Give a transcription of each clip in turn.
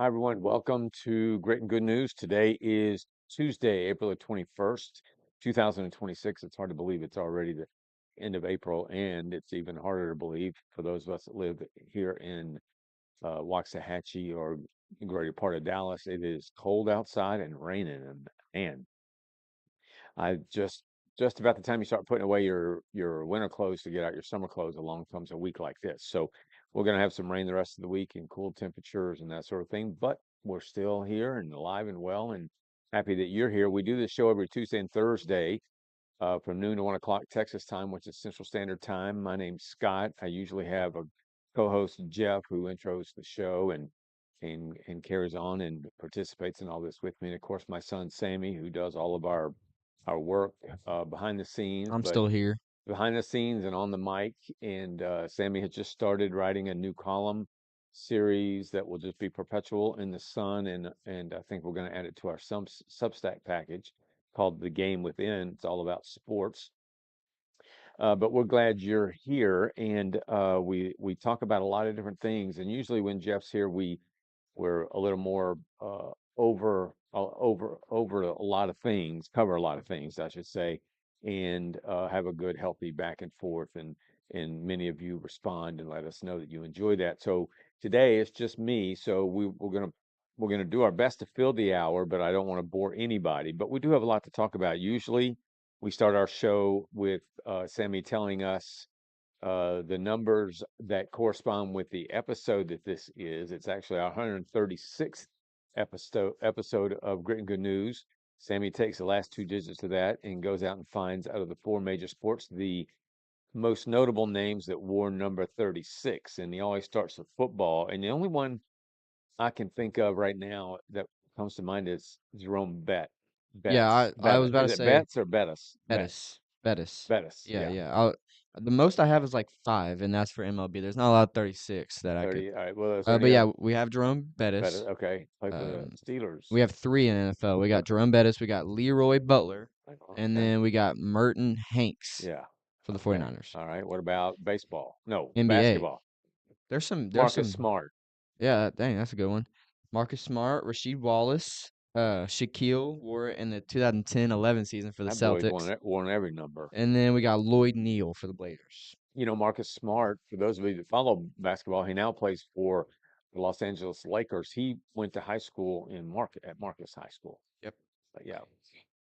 Hi, everyone. Welcome to Great and Good News. Today is Tuesday, April the 21st, 2026. It's hard to believe it's already the end of April, and it's even harder to believe for those of us that live here in Waxahachie or greater part of Dallas. It is cold outside and raining, and man, I just about the time you start putting away your winter clothes to get out your summer clothes, along comes a week like this. So we're going to have some rain the rest of the week and cool temperatures and that sort of thing. But we're still here and alive and well and happy that you're here. We do this show every Tuesday and Thursday from noon to 1 o'clock Texas time, which is Central Standard Time. My name's Scott. I usually have a co-host Jeff who intros the show and carries on and participates in all this with me. And of course, my son Sammy, who does all of our work behind the scenes, I'm but still here. behind the scenes and on the mic. And Sammy has just started writing a new column series that will just be perpetual in the sun, and I think we're going to add it to our Substack package called The Game Within. It's all about sports. But we're glad you're here, and we talk about a lot of different things. And usually when Jeff's here, we're a little more over a lot of things, cover a lot of things, I should say, and have a good, healthy back and forth. And many of you respond and let us know that you enjoy that. So today it's just me. So we're gonna do our best to fill the hour, but I don't want to bore anybody. But we do have a lot to talk about. Usually, we start our show with Sammy telling us the numbers that correspond with the episode that this is. It's actually our 136th episode of Grit and Good News. Sammy takes the last two digits of that and goes out and finds out of the four major sports the most notable names that wore number 36. And he always starts with football. And the only one I can think of right now that comes to mind is Jerome Yeah, Betts. I was about to Is it say Betts or Bettis? Bettis. Bettis. Bettis. Yeah, Yeah. yeah. The most I have is like 5, and that's for MLB. There's not a lot of 36 that I could. 30. All right. Well, is there But any yeah, other we have Jerome Bettis? Bettis. Okay. Play for the Um, Steelers. we have 3 in NFL. We got Jerome Bettis, we got Leroy Butler, and Okay. then we got Merton Hanks Yeah. for the Okay. 49ers. All right. What about baseball? No, NBA. basketball. There's Marcus some. Smart. Yeah, dang, that's a good one. Marcus Smart, Rasheed Wallace, Shaquille wore it in the 2010-11 season for the That boy's Celtics. won every number. And then we got Lloyd Neal for the Blazers. You know, Marcus Smart, for those of you that follow basketball, he now plays for the Los Angeles Lakers. He went to high school at Marcus High School. Yep. But yeah,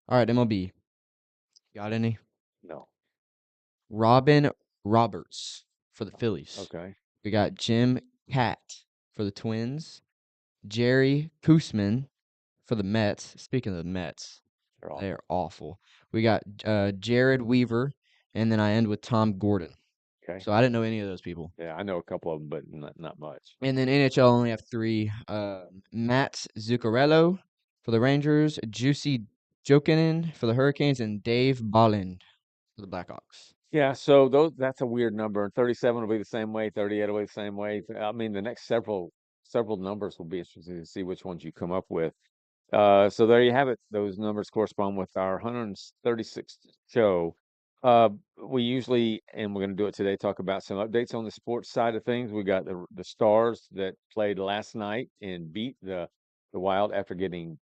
All right, MLB. Got any? no. Robin Roberts for the Phillies. Okay. We got Jim Cat for the Twins. Jerry Koosman for the Mets. Speaking of the Mets, They're they are awful. awful. We got Jared Weaver, and then I end with Tom Gordon. Okay. So I didn't know any of those people. Yeah, I know a couple of them, but not much. And then NHL only have 3. Matt Zuccarello for the Rangers, Juicy Jokinen for the Hurricanes, and Dave Bolland for the Blackhawks. Yeah, so that's a weird number. And 37 will be the same way, 38 will be the same way. I mean, the next several numbers will be interesting to see which ones you come up with. So there you have it. Those numbers correspond with our 136th show. We usually, and we're going to do it today, talk about some updates on the sports side of things. We got the Stars that played last night and beat the Wild after getting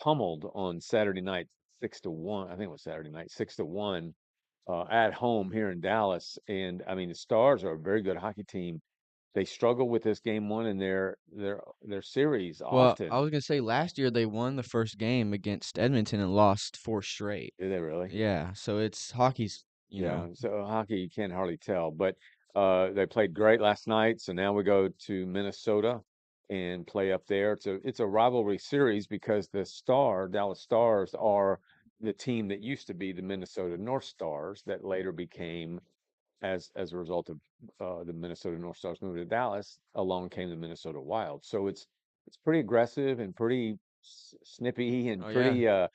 pummeled on Saturday night, 6-1. I think it was Saturday night, 6-1 at home here in Dallas. And I mean, the Stars are a very good hockey team. They struggle with this game one in their series Well, I often. was gonna say last year they won the first game against Edmonton and lost 4 straight. Do they really? Yeah, so it's hockey's, Yeah. So hockey, you can't hardly tell, but they played great last night. So now we go to Minnesota and play up there. It's a rivalry series because Dallas Stars, are the team that used to be the Minnesota North Stars that later became as a result of the Minnesota North Stars moving to Dallas, along came the Minnesota Wild. So it's pretty aggressive and pretty snippy and Oh yeah,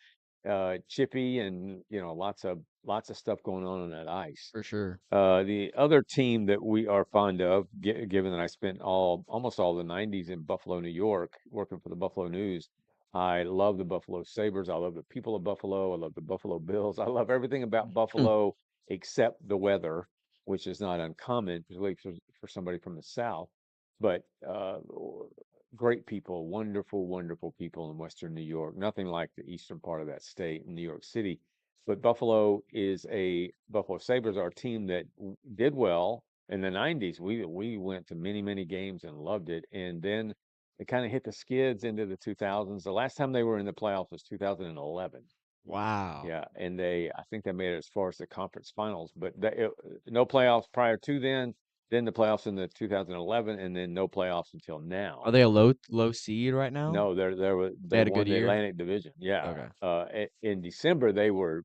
pretty chippy, and lots of stuff going on that ice. for sure. The other team that we are fond of, given that I spent almost all the '90s in Buffalo, New York, working for the Buffalo News. I love the Buffalo Sabres. I love the people of Buffalo. I love the Buffalo Bills. I love everything about Buffalo except the weather, which is not uncommon, particularly for somebody from the South. But great people, wonderful, wonderful people in Western New York. Nothing like the eastern part of that state in New York City. But Buffalo Sabres are a team that did well in the 90s. We went to many, many games and loved it. And then it kind of hit the skids into the 2000s. The last time they were in the playoffs was 2011. Wow. Yeah, and I think they made it as far as the conference finals, but no playoffs prior to then the playoffs in the 2011, and then no playoffs until Are now. they a low seed right now? No, They they had a good won the year? Atlantic Division. Yeah, Okay. in December they were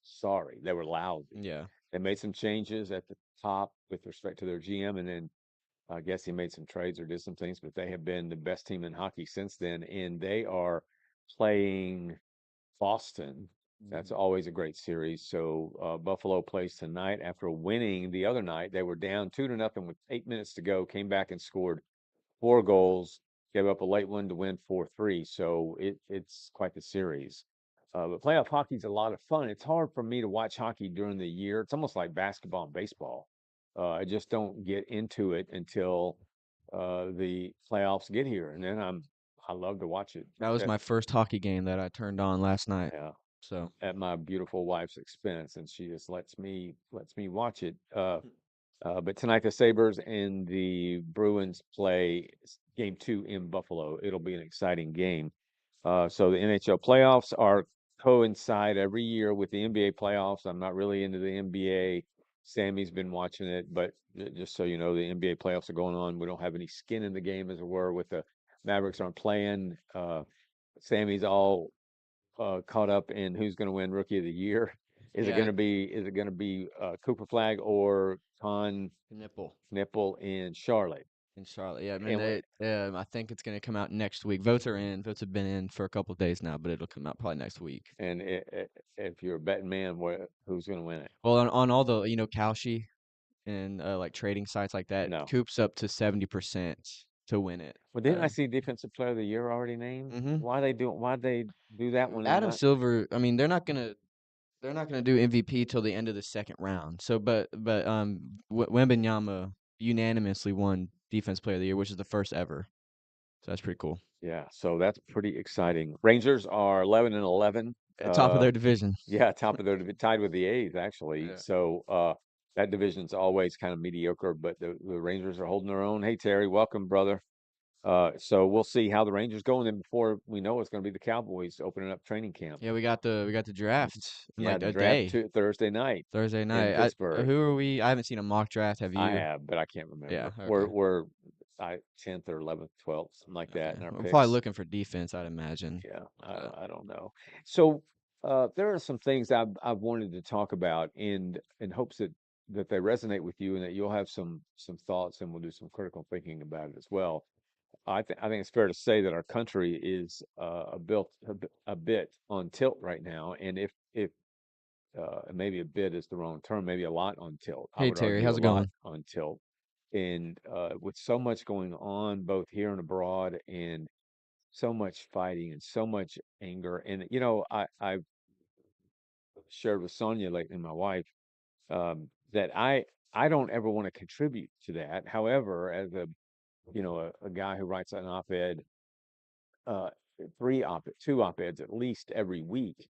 sorry, they were lousy. Yeah. They made some changes at the top with respect to their GM, and then I guess he made some trades or did some things, but they have been the best team in hockey since then, and they are playing Boston. That's Mhm. always a great series. So Buffalo plays tonight after winning the other night. They were down 2-0 with 8 minutes to go, came back and scored 4 goals, gave up a late one to win 4-3. So it's quite the series. But playoff hockey is a lot of fun. It's hard for me to watch hockey during the year. It's almost like basketball and baseball. I just don't get into it until the playoffs get here, and then I love to watch it. That was my first hockey game that I turned on last night. Yeah, So, at my beautiful wife's expense, and she just lets me watch it. But tonight the Sabres and the Bruins play game two in Buffalo. It'll be an exciting game. So the NHL playoffs are coincide every year with the NBA playoffs. I'm not really into the NBA. Sammy's been watching it, but just so you know, the NBA playoffs are going on. We don't have any skin in the game, as it were, with the Mavericks aren't playing. Sammy's all caught up in who's going to win Rookie of the Year. yeah, Is it going to be Cooper Flag or Con nipple Nipple in Charlotte? in Charlotte. Yeah, I mean And I think it's gonna come out next week. Votes are in. Votes have been in for a couple of days now, but it'll come out probably next week. and if you're a betting man, who's going to win it? Well, on all the Kalshi and like trading sites like that, No. Coop's up to 70% to win it. Well, didn't I see Defensive Player of the Year already named? Mm-hmm. Why they do that one and Adam not? Silver. I mean, they're not gonna do MVP till the end of the second round. So, Wembanyama unanimously won Defense Player of the Year, which is the first ever. So that's pretty cool. Yeah, so that's pretty exciting. Rangers are 11 and 11. At top of their division. Yeah, top of their tied with the A's actually. Yeah. So that division's always kind of mediocre, but the Rangers are holding their own. Hey Terry, welcome, brother. So we'll see how the Rangers go, and then before we know it's going to be the Cowboys opening up training camp. Yeah, we got the draft in Yeah, like the a draft day, Thursday night Thursday in night. Pittsburgh. Who are we? I haven't seen a mock draft. Have I you? have, but I can't Yeah. remember. Okay. We're 10th or 11th, 12th, something like that Okay. in our We're probably picks. looking for defense, I'd imagine. Yeah, Uh, I don't know. So there are some things I've wanted to talk about in hopes that they resonate with you and that you'll have some thoughts and we'll do some critical thinking about it as well. I think it's fair to say that our country is a bit on tilt right now, and if maybe a bit is the wrong term, maybe a lot on tilt. I hey would Terry, argue how's a it lot going? on tilt, and with so much going on both here and abroad, and so much fighting and so much anger. And I've shared with Sonia lately, my wife, that I don't ever want to contribute to that. However, as a guy who writes an op-ed, uh, two op-eds at least every week,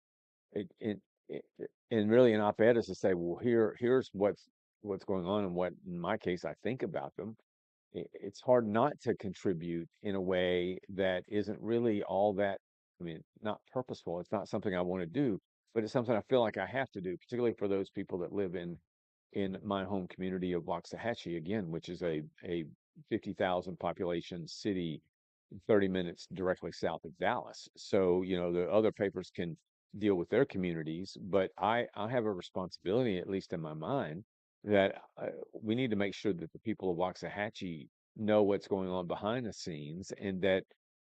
and really an op-ed is to say, well, here's what's going on and what in my case I think about them. It's hard not to contribute in a way that isn't really all that, I mean, not purposeful. It's not something I want to do, but it's something I feel like I have to do, particularly for those people that live in my home community of Waxahachie, again, which is a 50,000 population city, 30 minutes directly south of Dallas. So, the other papers can deal with their communities, but I have a responsibility, at least in my mind, that we need to make sure that the people of Waxahachie know what's going on behind the scenes, and that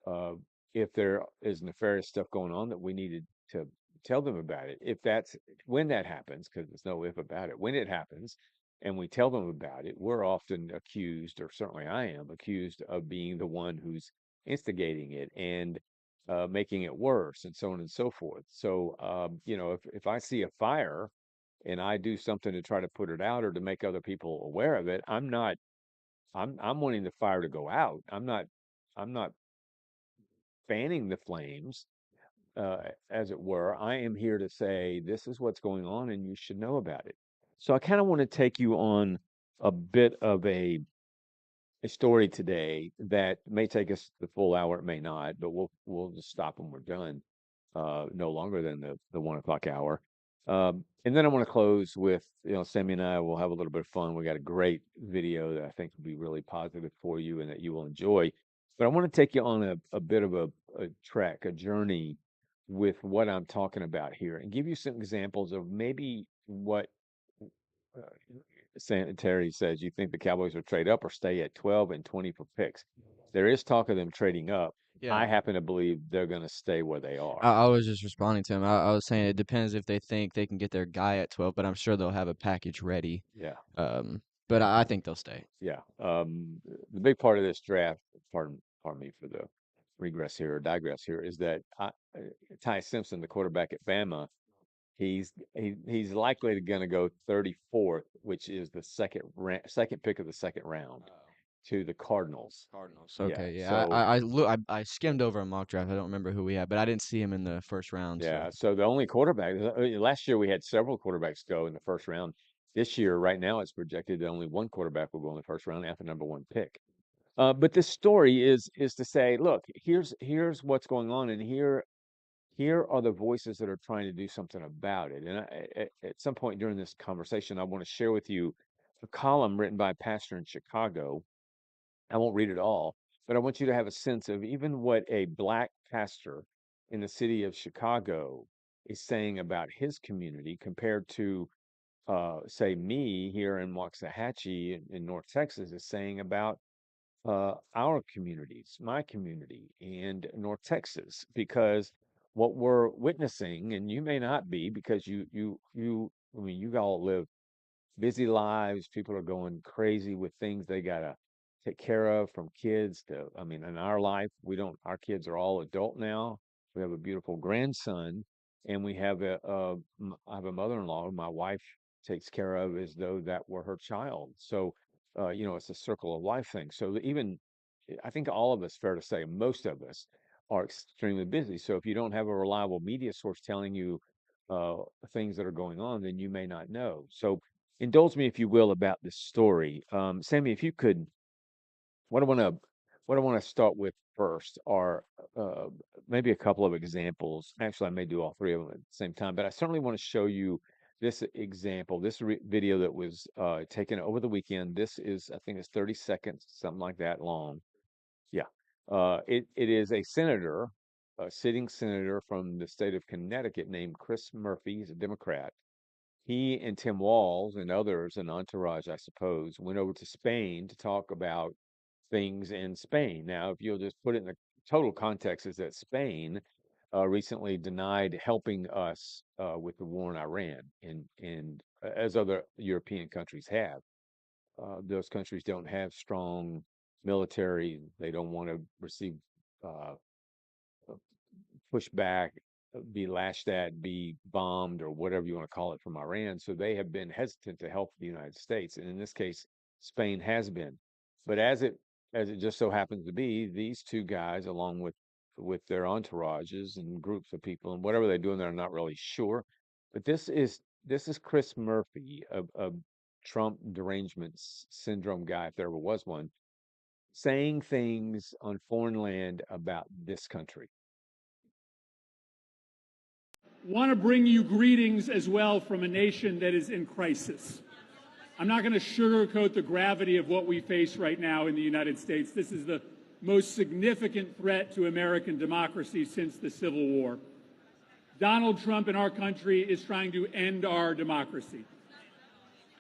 uh, if there is nefarious stuff going on, that we needed to tell them about it. If that's when that happens, because there's no if about it, when it happens, and we tell them about it, we're often accused, or certainly I am accused of being the one who's instigating it and making it worse, and so on and so forth. So, if I see a fire and I do something to try to put it out or to make other people aware of it, I'm not. I'm wanting the fire to go out. I'm not. I'm not fanning the flames, as it were. I am here to say this is what's going on, and you should know about it. So I kind of want to take you on a bit of a story today that may take us the full hour. It may not, but we'll just stop when we're done. No longer than the 1 o'clock hour. And then I want to close with, Sammy and I will have a little bit of fun. We got a great video that I think will be really positive for you and that you will enjoy. But I want to take you on a bit of a trek, a journey with what I'm talking about here and give you some examples of maybe what uh, Terry says. You think the Cowboys will trade up or stay at 12 and 20 for picks? There is talk of them trading up. I Yeah. happen to believe they're going to stay where they I, are. I was just responding to him. I was saying it depends if they think they can get their guy at 12, but I'm sure they'll have a package ready. Yeah, But I think they'll stay. yeah. The big part of this draft, pardon me for the regress here or digress here, is that Ty Simpson, the quarterback at Bama, he's likely going to go 34th, which is the second pick of the second round to the Cardinals. Cardinals. Yeah. Okay, yeah. So I skimmed over a mock draft. I don't remember who we had, but I didn't see him in the first round. So yeah. So the only quarterback last year we had several quarterbacks go in the first round. This year, right now, it's projected that only one quarterback will go in the first round after number one pick. But this story is to say, look, here's what's going on, and here are the voices that are trying to do something about it. And at some point during this conversation, I want to share with you a column written by a pastor in Chicago. I won't read it all, but I want you to have a sense of even what a black pastor in the city of Chicago is saying about his community compared to, say, me here in Waxahachie in North Texas is saying about our communities, my community, and North Texas, because what we're witnessing, and you may not be, because I mean, you all live busy lives. People are going crazy with things they gotta take care of, from kids to, I mean, in our life, we don't, our kids are all adult now. We have a beautiful grandson, and we have I have a mother-in-law who my wife takes care of as though that were her child. So, it's a circle of life thing. So even, I think all of us, fair to say, most of us are extremely busy. So if you don't have a reliable media source telling you uh, things that are going on, then you may not know. So indulge me, if you will, about this story. Sammy, if you could, what I want to what I want to start with first are uh, maybe a couple of examples. Actually, I may do all three of them at the same time, but I certainly want to show you this example, this video that was taken over the weekend. This is, I think it's 30 seconds, something like that long. Yeah. It is a senator, a sitting senator from the state of Connecticut named Chris Murphy. He's a Democrat. He and Tim Walz and others, an entourage, I suppose, went over to Spain to talk about things in Spain. Now, if you'll just put it in the total context, is that Spain recently denied helping us with the war in Iran, and as other European countries have. Those countries don't have strong military. They don't want to receive uh, push back, be lashed at, be bombed, or whatever you want to call it from Iran. So they have been hesitant to help the United States, and in this case, Spain has been. But as it just so happens to be, these two guys, along with their entourages and groups of people and whatever they're doing, they're not really sure. But this is Chris Murphy, a Trump derangement syndrome guy, if there ever was one, saying things on foreign land about this country. Want to bring you greetings as well from a nation that is in crisis. I'm not going to sugarcoat the gravity of what we face right now in the United States. This is the most significant threat to American democracy since the Civil War. Donald Trump in our country is trying to end our democracy.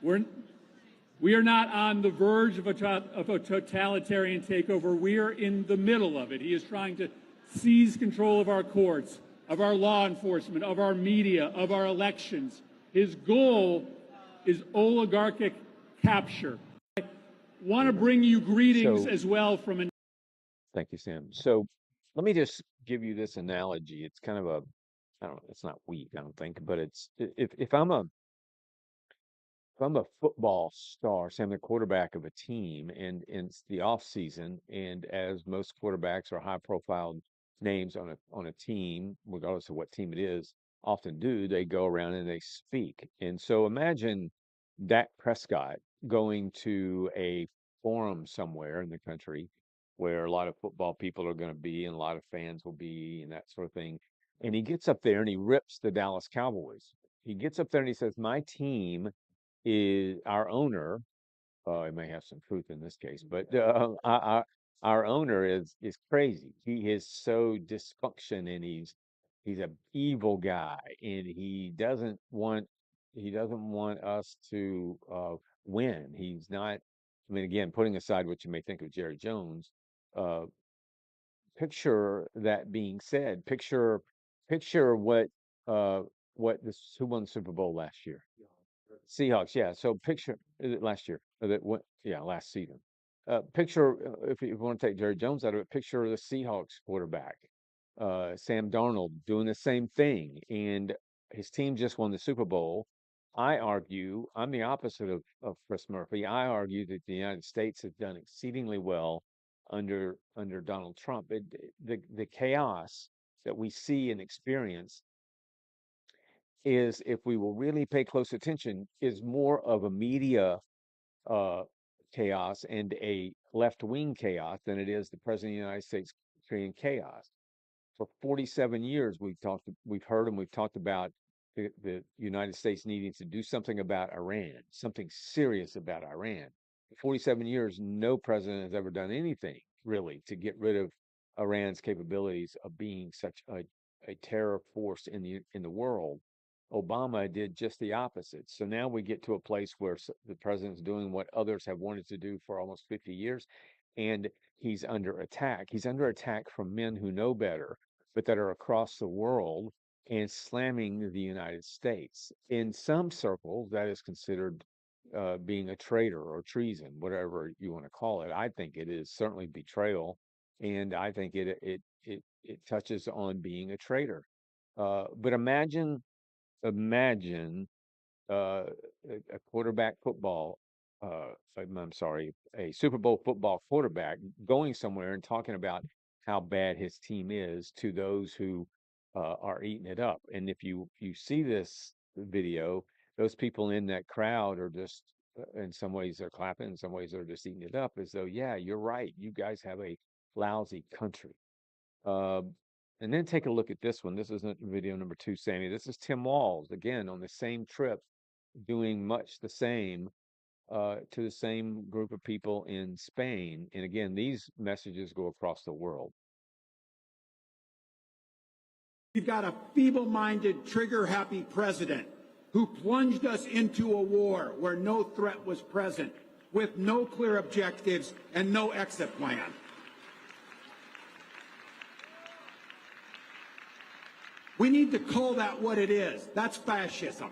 We are not on the verge of a totalitarian takeover. We are in the middle of it. He is trying to seize control of our courts, of our law enforcement, of our media, of our elections. His goal is oligarchic capture. I want to bring you greetings So as well from an thank you, Sam. So let me just give you this analogy. It's kind of I don't know, it's not weak, I don't think, but if I'm I'm a football star, say I'm the quarterback of a team, and it's the off season, and as most quarterbacks are high profile names on a team, regardless of what team it is, often do, they go around and they speak. And so imagine Dak Prescott going to a forum somewhere in the country where a lot of football people are going to be and a lot of fans will be and that sort of thing. And he gets up there and he rips the Dallas Cowboys. He gets up there and he says, "My team is our owner." It may have some truth in this case, but our owner is crazy. He is so dysfunction, and he's a evil guy, and he doesn't want us to win. He's not. I mean, again, putting aside what you may think of Jerry Jones, uh, picture that being said. Picture uh, who won the Super Bowl last year. Seahawks, yeah. So picture is it last year? That what? Yeah, last season. Picture if you want to take Jerry Jones out of it, picture the Seahawks quarterback, Sam Darnold, doing the same thing, and his team just won the Super Bowl. I'm the opposite of Chris Murphy. I argue that the United States has done exceedingly well under Donald Trump. The chaos that we see and experience is, if we will really pay close attention, is more of a media uh, chaos and a left wing chaos than it is the president of the United States creating chaos. For 47 years, we've heard and we've talked about the United States needing to do something about Iran, something serious about Iran. For 47 years, no president has ever done anything really to get rid of Iran's capabilities of being such a terror force in the world. Obama did just the opposite. So now we get to a place where the president's doing what others have wanted to do for almost 50 years, and he's under attack. He's under attack from men who know better, but that are across the world and slamming the United States. In some circles, that is considered being a traitor or treason, whatever you want to call it. I think it is certainly betrayal, and I think it touches on being a traitor. But imagine uh, a quarterback football, I'm sorry, a Super Bowl football quarterback going somewhere and talking about how bad his team is to those who are eating it up. And if you see this video, those people in that crowd are just, in some ways they're clapping, in some ways they're just eating it up, as though, yeah, you're right. You guys have a lousy country. Uh, and then take a look at this one. This isn't video number 2, Sammy. This is Tim Walz, again, on the same trip, doing much the same to the same group of people in Spain. And again, these messages go across the world. We've got a feeble-minded, trigger-happy president who plunged us into a war where no threat was present, with no clear objectives and no exit plan. We need to call that what it is. That's fascism.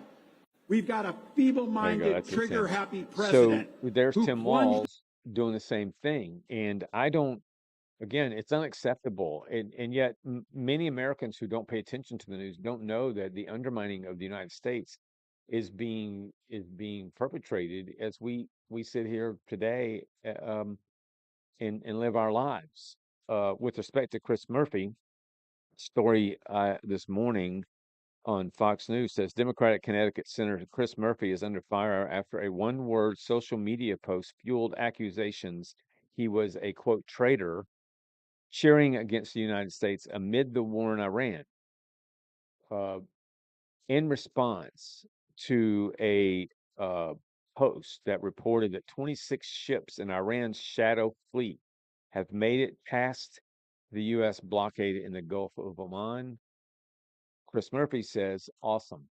We've got a feeble-minded, trigger-happy president. So there's Tim Walz doing the same thing. And again, it's unacceptable. And yet many Americans who don't pay attention to the news don't know that the undermining of the United States is being perpetrated as we sit here today and live our lives. With respect to Chris Murphy, story this morning on Fox News says Democratic Connecticut Senator Chris Murphy is under fire after a one-word social media post fueled accusations he was a, quote, traitor, cheering against the United States amid the war in Iran. In response to a post that reported that 26 ships in Iran's shadow fleet have made it past the U.S. blockade in the Gulf of Oman, Chris Murphy says, awesome.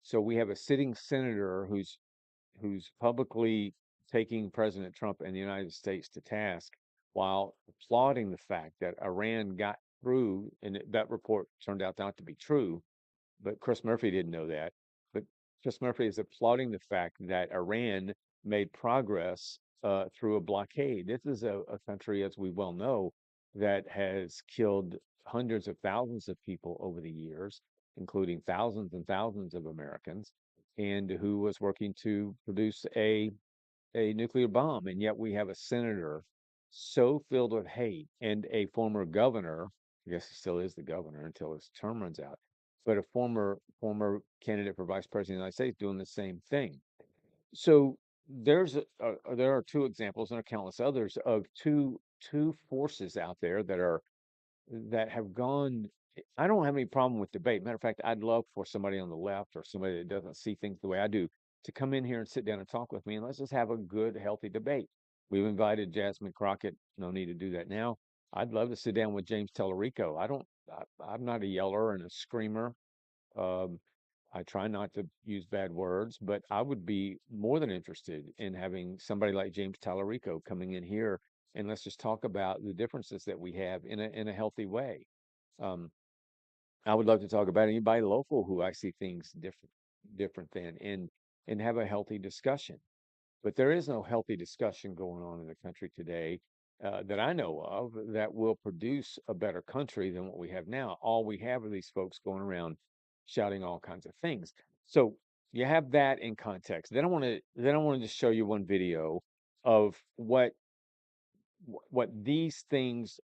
So we have a sitting senator who's publicly taking President Trump and the United States to task while applauding the fact that Iran got through, and that report turned out not to be true, but Chris Murphy didn't know that. But Chris Murphy is applauding the fact that Iran made progress through a blockade. This is a country, as we well know, that has killed hundreds of thousands of people over the years, including thousands and thousands of Americans. and who was working to produce a nuclear bomb. And yet we have a senator so filled with hate and a former governor, I guess he still is the governor until his term runs out, but a former candidate for vice president of the United States doing the same thing. So there are two examples and there are countless others of two forces out there that have gone. I don't have any problem with debate. Matter of fact, I'd love for somebody on the left or somebody that doesn't see things the way I do to come in here and sit down and talk with me, and let's just have a good, healthy debate. We've invited Jasmine Crockett. No need to do that now. I'd love to sit down with James Tellerico. I'm not a yeller and a screamer. Um, I try not to use bad words, but I would be more than interested in having somebody like James Tallarico coming in here and let's just talk about the differences that we have in a healthy way. Um, I would love to talk about anybody local who I see things different than and have a healthy discussion. But there is no healthy discussion going on in the country today that I know of that will produce a better country than what we have now. All we have are these folks going around shouting all kinds of things. So you have that in context. Then I want to just show you one video of what these things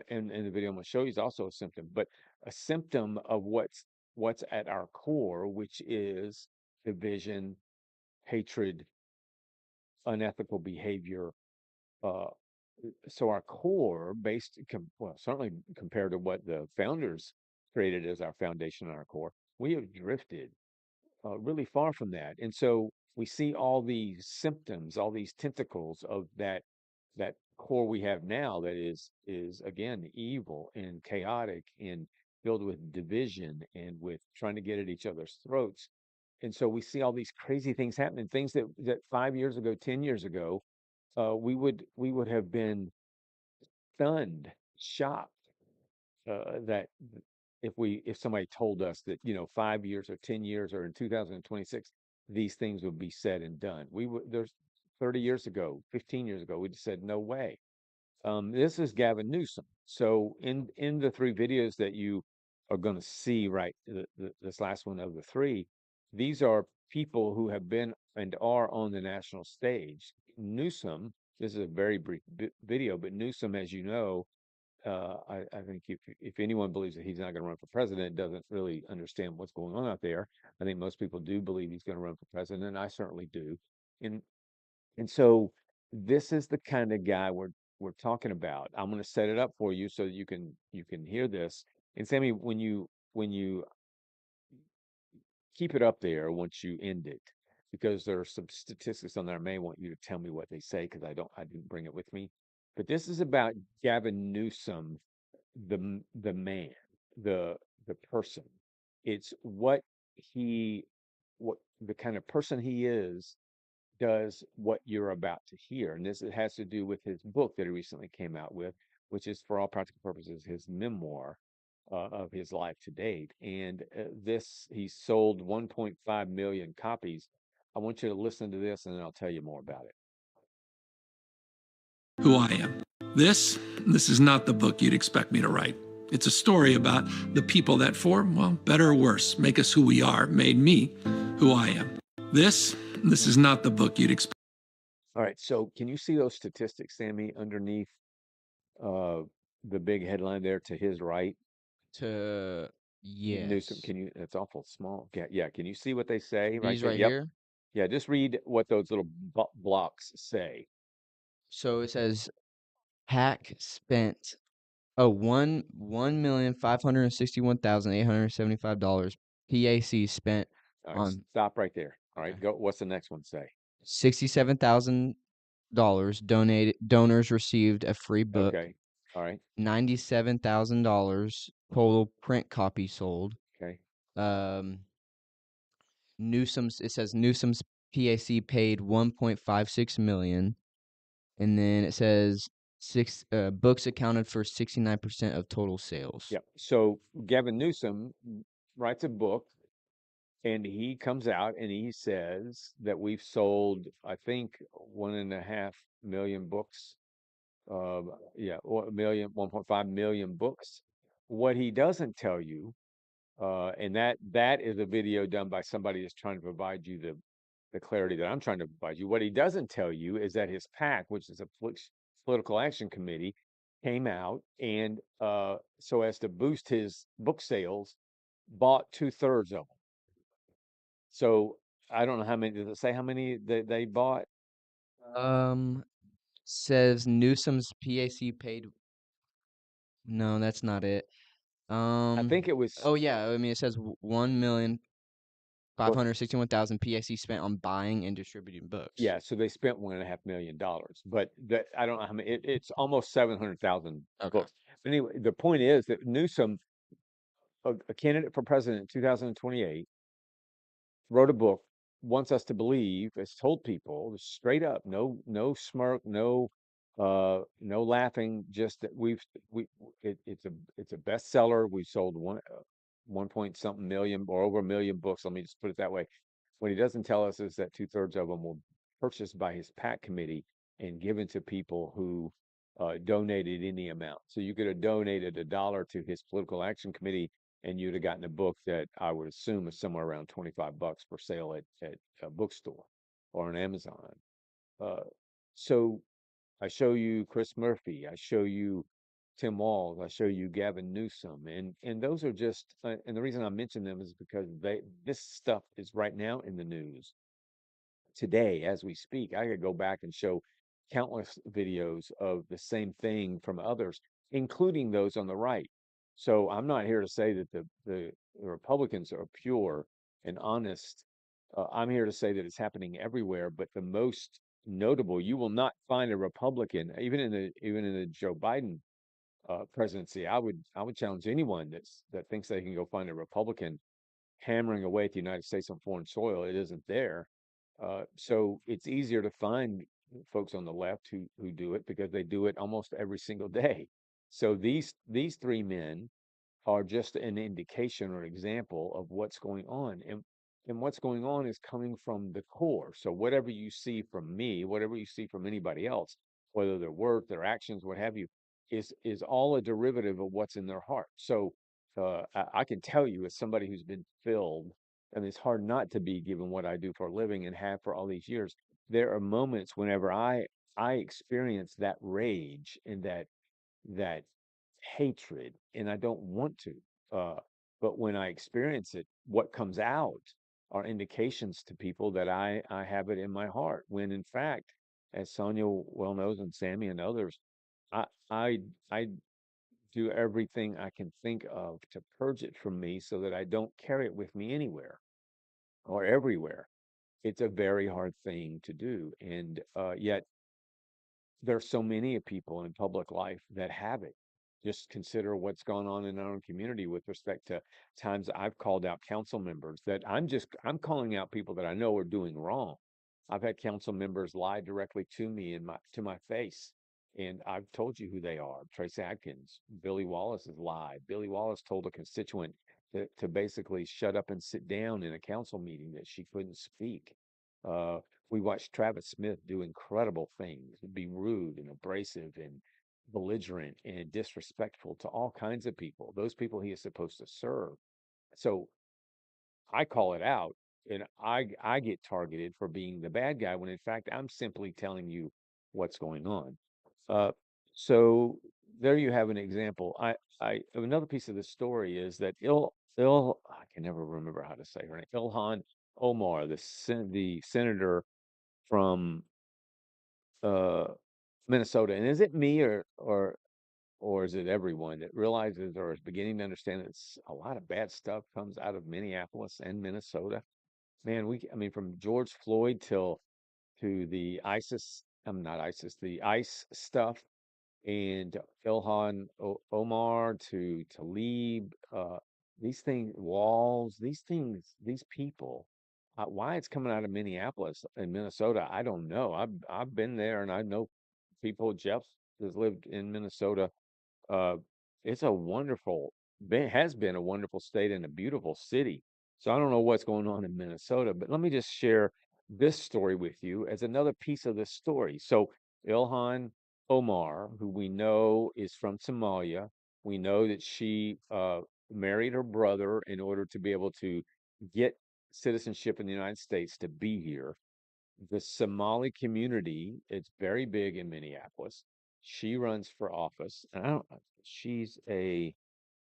and the video I'm going to show you is also a symptom, but a symptom of what's at our core, which is division, hatred, unethical behavior. Uh, so our core, well, certainly compared to what the founders created as our foundation and our core, we have drifted really far from that. And so we see all these symptoms, all these tentacles of that core we have now that is again evil and chaotic and filled with division and with trying to get at each other's throats. And so we see all these crazy things happening, things that 5 years ago, 10 years ago, we would have been stunned, shocked that if somebody told us that 5 years or 10 years or in 2026 these things would be said and done, we would there's 30 years ago, 15 years ago, we just said no way. This is Gavin Newsom. So in the three videos that you are going to see, right, this last one of the three, these are people who have been and are on the national stage. Newsom, this is a very brief video, but Newsom, as you know, I think if anyone believes that he's not going to run for president, doesn't really understand what's going on out there. I think most people do believe he's going to run for president, and I certainly do. And and so this is the kind of guy we're talking about. I'm going to set it up for you so that you can hear this. And Sammy, when you keep it up there once you end it, because there are some statistics on there. I may want you to tell me what they say because I didn't bring it with me. But this is about Gavin Newsom, the man, the the person. It's he what the kind of person he is does what you're about to hear. And this it has to do with his book that he recently came out with, which is for all practical purposes his memoir of his life to date. And this he sold 1.5 million copies. I want you to listen to this, and then I'll tell you more about it. Who I am. This is not the book you'd expect me to write. It's a story about the people that well, better or worse, make us who we are, made me who I am. This is not the book you'd expect. All right. So can you see those statistics, Sammy, underneath uh, the big headline there to his right? To Newsom, yes. can you? It's awful small. Yeah. Can you see what they say right These there? right Yep. here. Yeah. Just read what those little blocks say. So it says hack spent $1,561,875. PAC spent All right. on Stop right there. All right. okay. Go. What's the next one say? $67,000 donated. Donors received a free book. Okay. All right. $97,000 total print copy sold. Okay. Um, it says Newsom's PAC paid 1.56 million, and then it says books accounted for 69% of total sales. Yep. So Gavin Newsom writes a book and he comes out and he says that we've sold, I think, 1.5 million books. Yeah, 1.5 million books. What he doesn't tell you And that is a video done by somebody that's trying to provide you the clarity that I'm trying to provide you. What he doesn't tell you is that his PAC, which is a political action committee, came out and so as to boost his book sales, bought 2/3 of them. So I don't know how many. Does it say how many they bought? Says Newsom's PAC paid. No, that's not it. I think it was Oh yeah, I mean it says 1,561,000 PAC spent on buying and distributing books. yeah. So they spent $1.5 million, but that I don't know how many. It's almost 700,000 Okay. books. But anyway, the point is that Newsom, a candidate for president in 2028, wrote a book, wants us to believe, has told people straight up, no smirk, no laughing, just that it's a bestseller. We sold one point something million or over a million books. Let me just put it that way. What he doesn't tell us is that 2/3 of them were purchased by his PAC committee and given to people who donated any amount. So you could have donated $1 to his political action committee and you'd have gotten a book that I would assume is somewhere around 25 bucks for sale at a bookstore or on Amazon. Uh, so I show you Chris Murphy, I show you Tim Walz, I show you Gavin Newsom, and those are just and the reason I mention them is because this stuff is right now in the news today as we speak. I could go back and show countless videos of the same thing from others, including those on the right. So I'm not here to say that the Republicans are pure and honest. I'm here to say that it's happening everywhere, but the most notable, you will not find a Republican, even in the Joe Biden presidency. I would challenge anyone that thinks they can go find a Republican hammering away at the United States on foreign soil. It isn't there. So it's easier to find folks on the left who do it because they do it almost every single day. So these three men are just an indication or example of what's going on. And what's going on is coming from the core. So whatever you see from me, whatever you see from anybody else, whether their work, their actions, what have you, is all a derivative of what's in their heart. So I can tell you as somebody who's been filled, and it's hard not to be given what I do for a living and have for all these years. There are moments whenever I experience that rage and that hatred, and I don't want to. Uh, but when I experience it, what comes out are indications to people that I have it in my heart. When in fact, as Sonia well knows, and Sammy and others, I I I do everything I can think of to purge it from me so that I don't carry it with me anywhere or everywhere. It's a very hard thing to do, and yet there's so many people in public life that have it. Just consider what's gone on in our own community with respect to times I've called out council members that I'm calling out people that I know are doing wrong. I've had council members lie directly to me in my face. And I've told you who they are. Trace Adkins, Billy Wallace has lied. Billy Wallace told a constituent to basically shut up and sit down in a council meeting that she couldn't speak. Uh, we watched Travis Smith do incredible things, be rude and abrasive and belligerent and disrespectful to all kinds of people, those people he is supposed to serve. So I call it out and I get targeted for being the bad guy when in fact I'm simply telling you what's going on. Uh, so there you have an example. I another piece of the story is that I can never remember how to say her name. Ilhan Omar, the senator from uh, Minnesota. And is it me or is it everyone that realizes or is beginning to understand that a lot of bad stuff comes out of Minneapolis and Minnesota? Man, I mean, from George Floyd to the not ISIS, the ICE stuff, and Ilhan Omar to Talib, these things, walls, these things, these people. Why it's coming out of Minneapolis and Minnesota, I don't know. I've been there and I know people. Jeff has lived in Minnesota. uh, it's a has been a wonderful state and a beautiful city. So I don't know what's going on in Minnesota, but let me just share this story with you as another piece of this story. So Ilhan Omar, who we know is from Somalia, we know that she married her brother in order to be able to get citizenship in the United States to be here. The Somali community, it's very big in Minneapolis. She runs for office, and I don't, she's a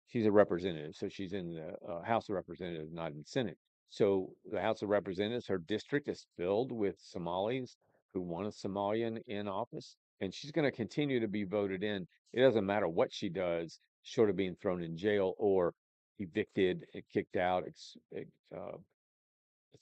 she's a representative, so she's in the House of Representatives, not in the Senate. So the House of Representatives, her district is filled with Somalis who want a Somalian in office, and she's going to continue to be voted in. It doesn't matter what she does, short of being thrown in jail or evicted, kicked out, uh,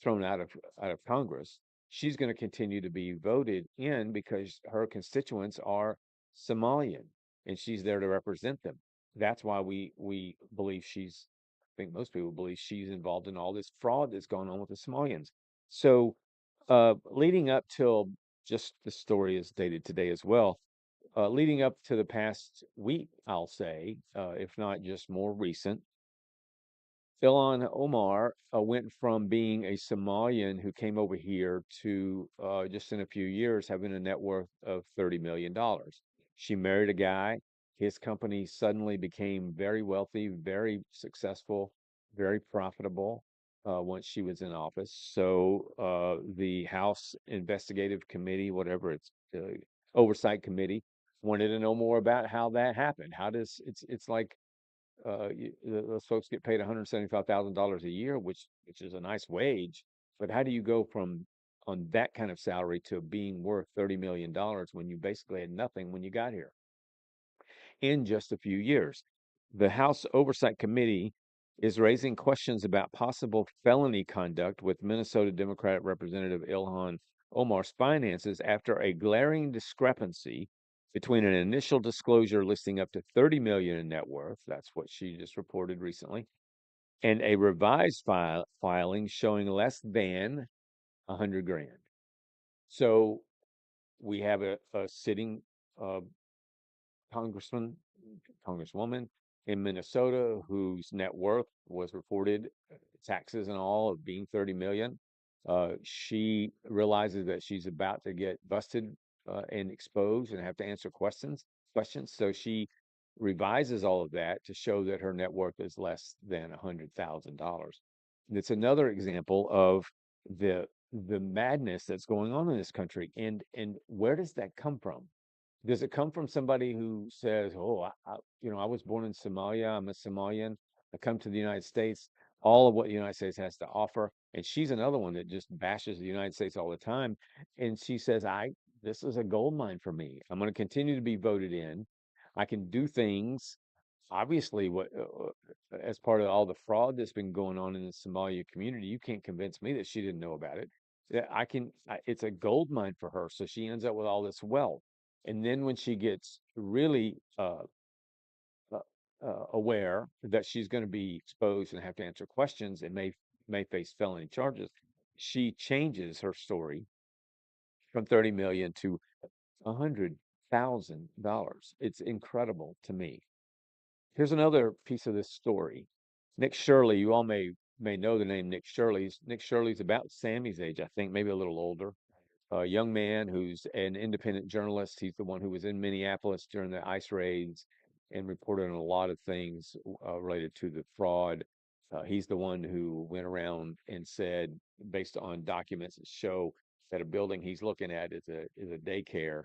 thrown out of Congress. She's going to continue to be voted in because her constituents are Somalian, and she's there to represent them. That's why we believe she's. I think most people believe she's involved in all this fraud that's going on with the Somalians. So, leading up till just the story is dated today as well. Leading up to the past week, I'll say, if not just more recent, Ilhan Omar went from being a Somalian who came over here to just in a few years having a net worth of $30 million. She married a guy. His company suddenly became very wealthy, very successful, very profitable once she was in office. So the House Investigative Committee, whatever it's oversight committee, wanted to know more about how that happened. How does it's like those folks get paid $175,000 a year, which is a nice wage. But how do you go from on that kind of salary to being worth $30 million when you basically had nothing when you got here in just a few years? The House Oversight Committee is raising questions about possible felony conduct with Minnesota Democratic Representative Ilhan Omar's finances after a glaring discrepancy between an initial disclosure listing up to 30 million in net worth, that's what she just reported recently, and a revised filing showing less than 100 grand. So we have a sitting uh, congressman, congresswoman in Minnesota whose net worth was reported, taxes and all, of being 30 million. She realizes that she's about to get busted and exposed and have to answer questions. So she revises all of that to show that her net worth is less than $100,000. It's another example of the madness that's going on in this country. And where does that come from? Does it come from somebody who says, "Oh, I was born in Somalia. I'm a Somalian. I come to the United States. All of what the United States has to offer." And she's another one that just bashes the United States all the time. And she says, this is a gold mine for me. I'm going to continue to be voted in. I can do things. Obviously, as part of all the fraud that's been going on in the Somalia community, you can't convince me that she didn't know about it. Yeah, it's a gold mine for her. So she ends up with all this wealth. And then when she gets really uh, aware that she's going to be exposed and have to answer questions and may face felony charges, she changes her story from 30 million to $100,000. It's incredible to me. Here's another piece of this story. Nick Shirley, you all may know the name Nick Shirley. Nick Shirley's about Sammy's age, I think, maybe a little older. A young man who's an independent journalist. He's the one who was in Minneapolis during the ICE raids and reported on a lot of things related to the fraud. He's the one who went around and said, based on documents that show that a building he's looking at is a daycare,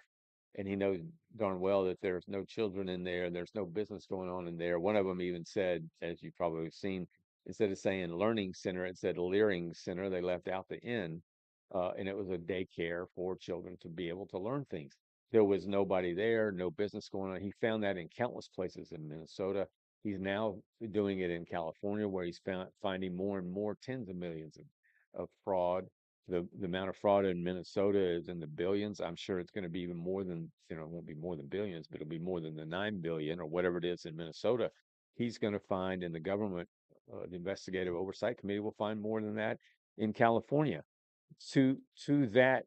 and he knows darn well that there's no children in there, there's no business going on in there. One of them even said, as you've probably seen, instead of saying learning center, it said leering center. They left out the N, and it was a daycare for children to be able to learn things. There was nobody there, no business going on. He found that in countless places in Minnesota. He's now doing it in California, where he's finding more and more tens of millions of fraud. The amount of fraud in Minnesota is in the billions. I'm sure it's going to be even more than, it won't be more than billions, but it'll be more than the 9 billion or whatever it is in Minnesota. He's going to find in the government, the investigative oversight committee will find more than that in California. To that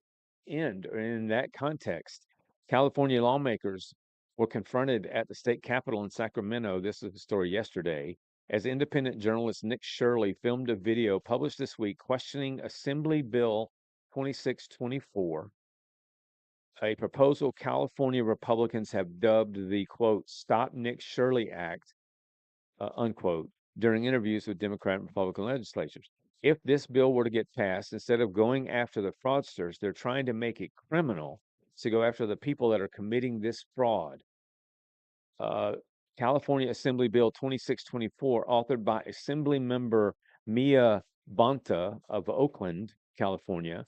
end, or in that context, California lawmakers were confronted at the state capitol in Sacramento. This is the story yesterday, as independent journalist Nick Shirley filmed a video published this week questioning Assembly Bill 2624, a proposal California Republicans have dubbed the quote, Stop Nick Shirley Act, unquote, during interviews with Democrat and Republican legislatures. If this bill were to get passed, instead of going after the fraudsters, they're trying to make it criminal to go after the people that are committing this fraud. California Assembly Bill 2624, authored by Assembly Member Mia Bonta of Oakland, California,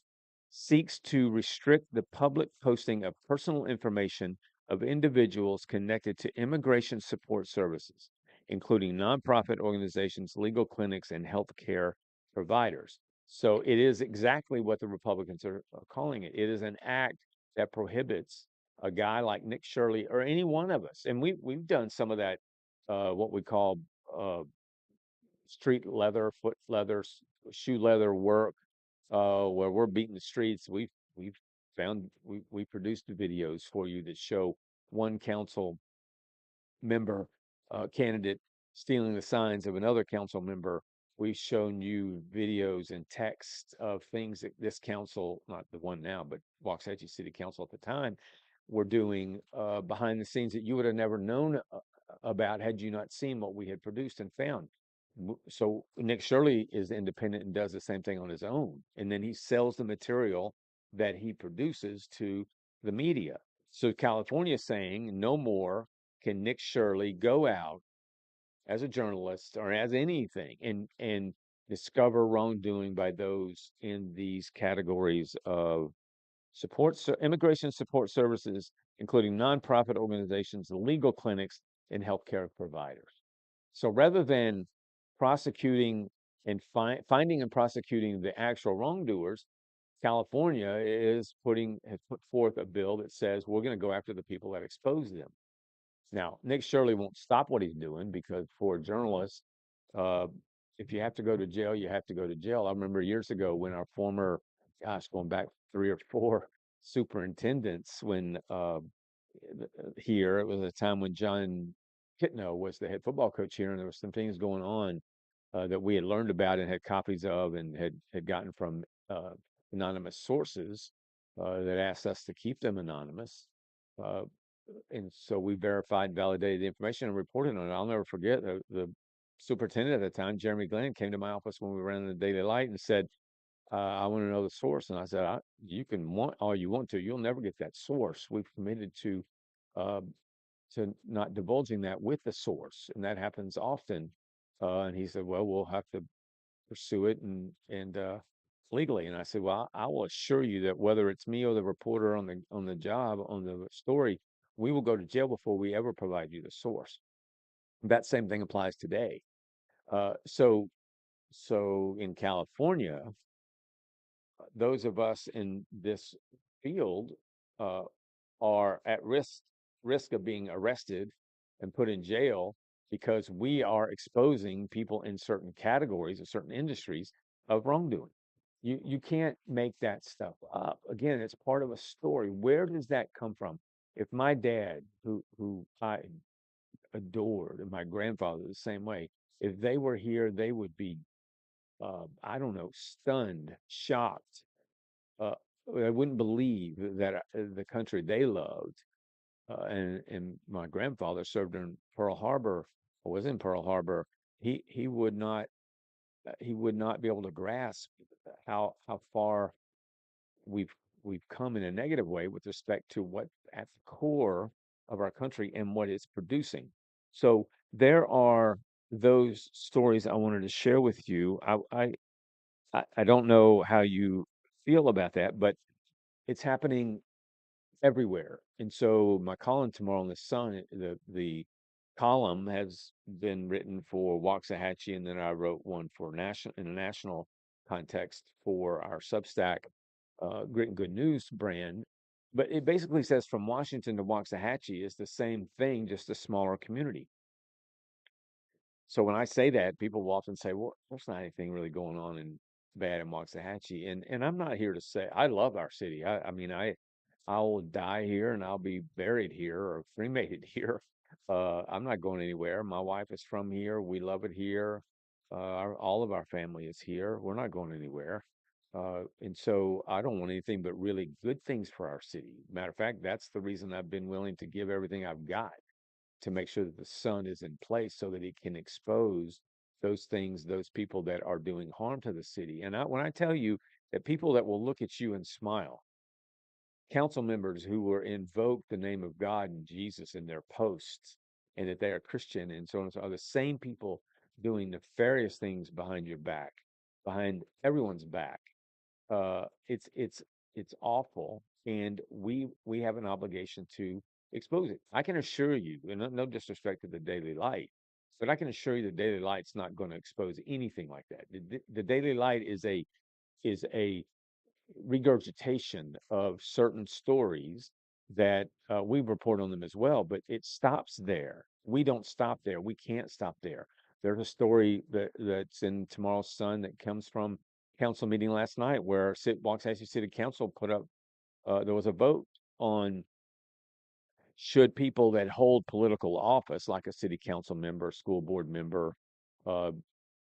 seeks to restrict the public posting of personal information of individuals connected to immigration support services, including nonprofit organizations, legal clinics, and healthcare providers. So it is exactly what the Republicans are calling it. It is an act that prohibits a guy like Nick Shirley or any one of us. And we've done some of that, what we call uh, street leather, foot leather, shoe leather work, where we're beating the streets. We've found we produced videos for you that show one council member candidate stealing the signs of another council member. We've shown you videos and text of things that this council, not the one now, but Waxahachie City Council at the time, were doing behind the scenes that you would have never known about had you not seen what we had produced and found. So Nick Shirley is independent and does the same thing on his own. And then he sells the material that he produces to the media. So California is saying no more can Nick Shirley go out as a journalist or as anything and discover wrongdoing by those in these categories of immigration support services, including nonprofit organizations, legal clinics, and healthcare providers. So rather than prosecuting and finding and prosecuting the actual wrongdoers, California has put forth a bill that says we're going to go after the people that expose them. Now, Nick Shirley won't stop what he's doing because for a journalist, uh, if you have to go to jail, you have to go to jail. I remember years ago when our former, gosh, going back 3 or 4 superintendents, when here, it was a time when John Kitno was the head football coach here, and there was some things going on that we had learned about and had copies of and had gotten from anonymous sources that asked us to keep them anonymous. Uh, and so we verified, validated the information and reported on it. I'll never forget the superintendent at the time, Jeremy Glenn, came to my office when we were in the Daily Light and said, I want to know the source. And I said, you can want all you want to, you'll never get that source. We've committed uh, to not divulging that with the source. And that happens often. And he said, well, we'll have to pursue it and legally. And I said, well, I will assure you that whether it's me or the reporter on the job on the story, we will go to jail before we ever provide you the source. That same thing applies today. So in California, those of us in this field uh, are at risk of being arrested and put in jail because we are exposing people in certain categories of certain industries of wrongdoing. You can't make that stuff up. Again, it's part of a story. Where does that come from? If my dad, who I adored, and my grandfather the same way, if they were here, they would be, I don't know, stunned, shocked. Uh, I wouldn't believe that the country they loved, and my grandfather served in Pearl Harbor, or was in Pearl Harbor. He would not be able to grasp how far we've we've come in a negative way with respect to what at the core of our country and what it's producing. So there are those stories I wanted to share with you. I don't know how you feel about that, but it's happening everywhere. And so my column tomorrow in the Sun, the column has been written for Waxahachie, and then I wrote one for national in a national context for our Substack Grit and Good News brand. But it basically says from Washington to Waxahachie is the same thing, just a smaller community. So when I say that, people will often say, "Well, there's not anything really going on in bad in Waxahachie," and I'm not here to say I love our city. I mean I'll die here and I'll be buried here or cremated here. I'm not going anywhere. My wife is from here. We love it here. All of our family is here. We're not going anywhere. And so I don't want anything but really good things for our city. Matter of fact, that's the reason I've been willing to give everything I've got to make sure that the sun is in place so that it can expose those things, those people that are doing harm to the city. And when I tell you that people that will look at you and smile, council members who will invoke the name of God and Jesus in their posts, and that they are Christian and so on and so on, are the same people doing nefarious things behind your back, behind everyone's back. It's awful, and we have an obligation to expose it. I can assure you, and no disrespect to the Daily Light, but I can assure you the Daily Light's not going to expose anything like that. The Daily Light is a regurgitation of certain stories that we report on them as well, but it stops there. We don't stop there. We can't stop there. There's a story that's in tomorrow's Sun that comes from council meeting last night where Waxahachie City Council put up, there was a vote on should people that hold political office, like a city council member, school board member, uh,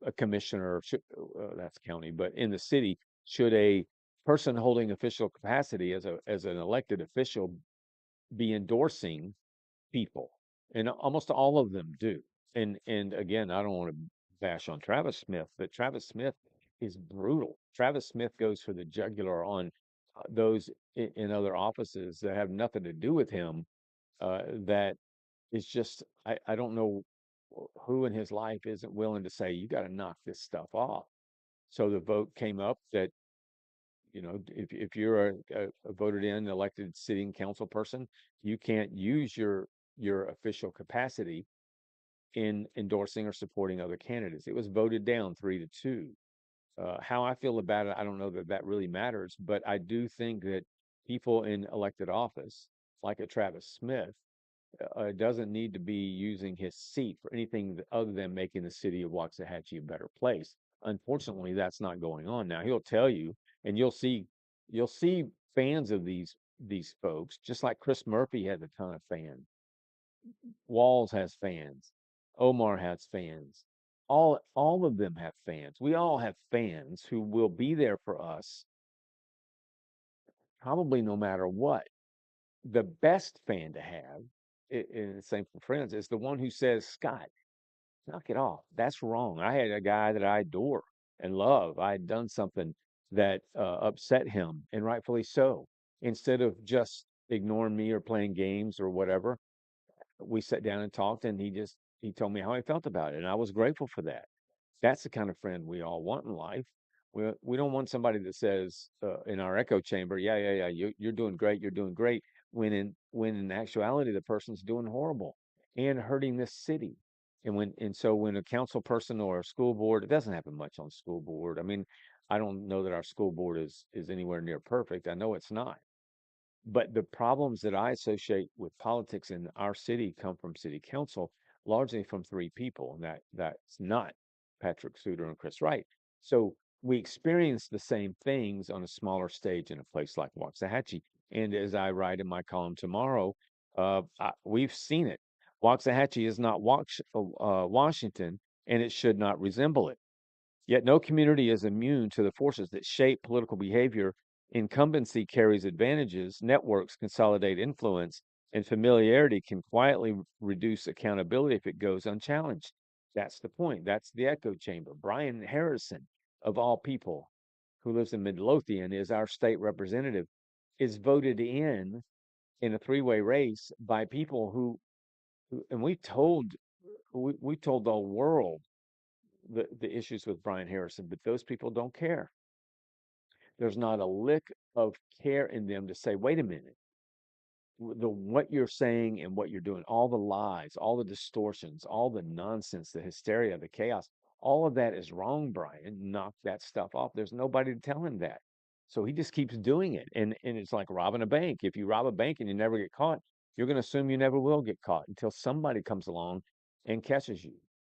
a commissioner, that's county, but in the city, should a person holding official capacity as an elected official be endorsing people? And almost all of them do. And again, I don't want to bash on Travis Smith, but Travis Smith is brutal. Travis Smith goes for the jugular on those in other offices that have nothing to do with him. That is just, I don't know who in his life isn't willing to say, you got to knock this stuff off. So the vote came up that, if you're a voted in elected city and council person, you can't use your official capacity in endorsing or supporting other candidates. It was voted down 3-2. How I feel about it, I don't know that that really matters, but I do think that people in elected office, like a Travis Smith, doesn't need to be using his seat for anything other than making the city of Waxahachie a better place. Unfortunately, that's not going on now. He'll tell you, and you'll see fans of these folks, just like Chris Murphy has a ton of fans. Walls has fans. Omar has fans. All of them have fans. We all have fans who will be there for us, probably no matter what. The best fan to have, and the same for friends, is the one who says, Scott, knock it off. That's wrong. I had a guy that I adore and love. I had done something that upset him, and rightfully so. Instead of just ignoring me or playing games or whatever, we sat down and talked, and he told me how he felt about it, and I was grateful for that. That's the kind of friend we all want in life. We don't want somebody that says in our echo chamber, yeah, yeah, yeah, you're doing great, you're doing great, when in actuality the person's doing horrible and hurting this city. And so when a council person or a school board, it doesn't happen much on school board. I mean, I don't know that our school board is anywhere near perfect. I know it's not. But the problems that I associate with politics in our city come from city council, largely from three people, and that's not Patrick Suter and Chris Wright. So we experience the same things on a smaller stage in a place like Waxahachie. And as I write in my column tomorrow, we've seen it. Waxahachie is not Washington, and it should not resemble it. Yet no community is immune to the forces that shape political behavior. Incumbency carries advantages, networks consolidate influence, and familiarity can quietly reduce accountability if it goes unchallenged. That's the point. That's the echo chamber. Brian Harrison, of all people, who lives in Midlothian, is our state representative, is voted in a three-way race by people and we told the world the issues with Brian Harrison, but those people don't care. There's not a lick of care in them to say, wait a minute, what you're saying and what you're doing, all the lies, all the distortions, all the nonsense, the hysteria, the chaos, all of that is wrong, Brian. Knock that stuff off. There's nobody to tell him that. So he just keeps doing it. And it's like robbing a bank. If you rob a bank and you never get caught, you're going to assume you never will get caught until somebody comes along and catches you.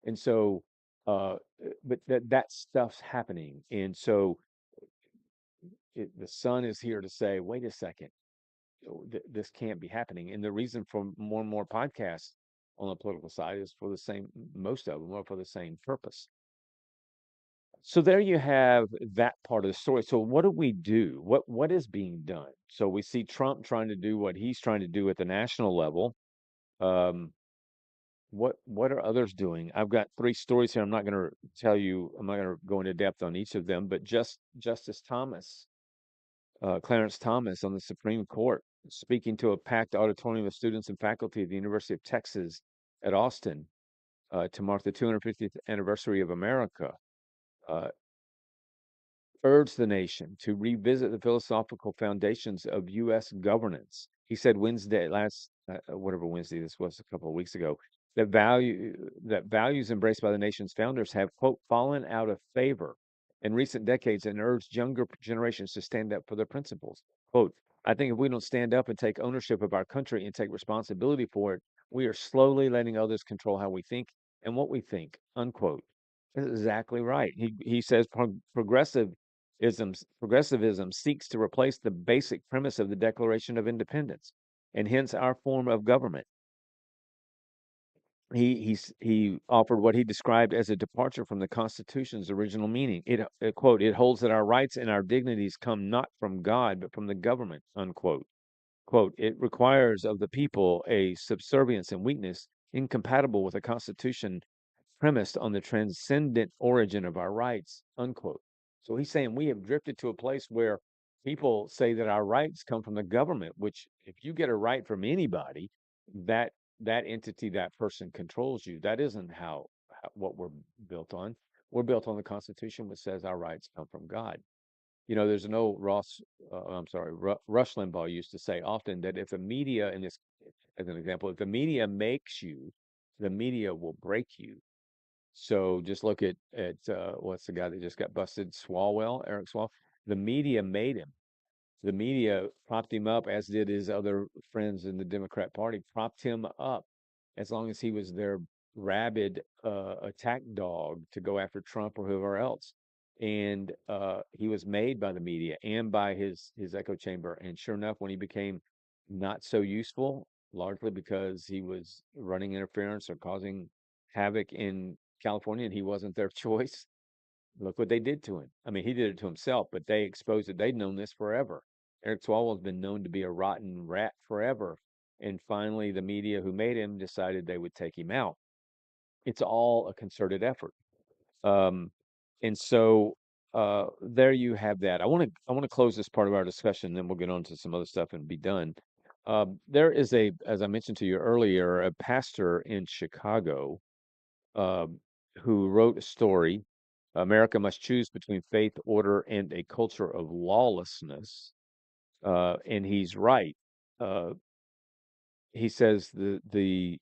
And so, uh, but that stuff's happening. And so the Sun is here to say, wait a second, this can't be happening. And the reason for more and more podcasts on the political side is for the same, most of them are for the same purpose. So there you have that part of the story. So what do we do? What is being done? So we see Trump trying to do what he's trying to do at the national level. Um, what are others doing? I've got three stories here. I'm not going to tell you. I'm not going to go into depth on each of them. But Justice Thomas, Clarence Thomas, on the Supreme Court, speaking to a packed auditorium of students and faculty at the University of Texas at Austin to mark the 250th anniversary of America. Uh, Urged the nation to revisit the philosophical foundations of U.S. governance. He said Wednesday, whatever Wednesday this was, a couple of weeks ago, that values embraced by the nation's founders have, quote, fallen out of favor in recent decades, and urged younger generations to stand up for their principles. Quote, I think if we don't stand up and take ownership of our country and take responsibility for it, we are slowly letting others control how we think and what we think, unquote. That's exactly right. He says progressivism seeks to replace the basic premise of the Declaration of Independence, and hence our form of government. He offered what he described as a departure from the Constitution's original meaning. Quote, it holds that our rights and our dignities come not from God, but from the government, unquote. Quote, it requires of the people a subservience and weakness incompatible with a Constitution premised on the transcendent origin of our rights, unquote. So he's saying we have drifted to a place where people say that our rights come from the government, which if you get a right from anybody, that that entity, that person controls you. That isn't how what we're built on. We're built on the Constitution, which says our rights come from God. You know, there's an old Rush Limbaugh used to say often that if the media, in this, as an example, if the media makes you, the media will break you. So just look at what's the guy that just got busted? Swalwell, Eric Swalwell. The media made him. The media propped him up, as did his other friends in the Democrat Party, propped him up as long as he was their rabid attack dog to go after Trump or whoever else. And he was made by the media and by his echo chamber. And sure enough, when he became not so useful, largely because he was running interference or causing havoc in California and he wasn't their choice, look what they did to him. I mean, he did it to himself, but they exposed it. They'd known this forever. Eric Swalwell's been known to be a rotten rat forever. And finally, the media who made him decided they would take him out. It's all a concerted effort. Um, and so there you have that. I want to close this part of our discussion, then we'll get on to some other stuff and be done. There is as I mentioned to you earlier, a pastor in Chicago uh, who wrote a story. America must choose between faith, order, and a culture of lawlessness. And he's right. Uh, he says the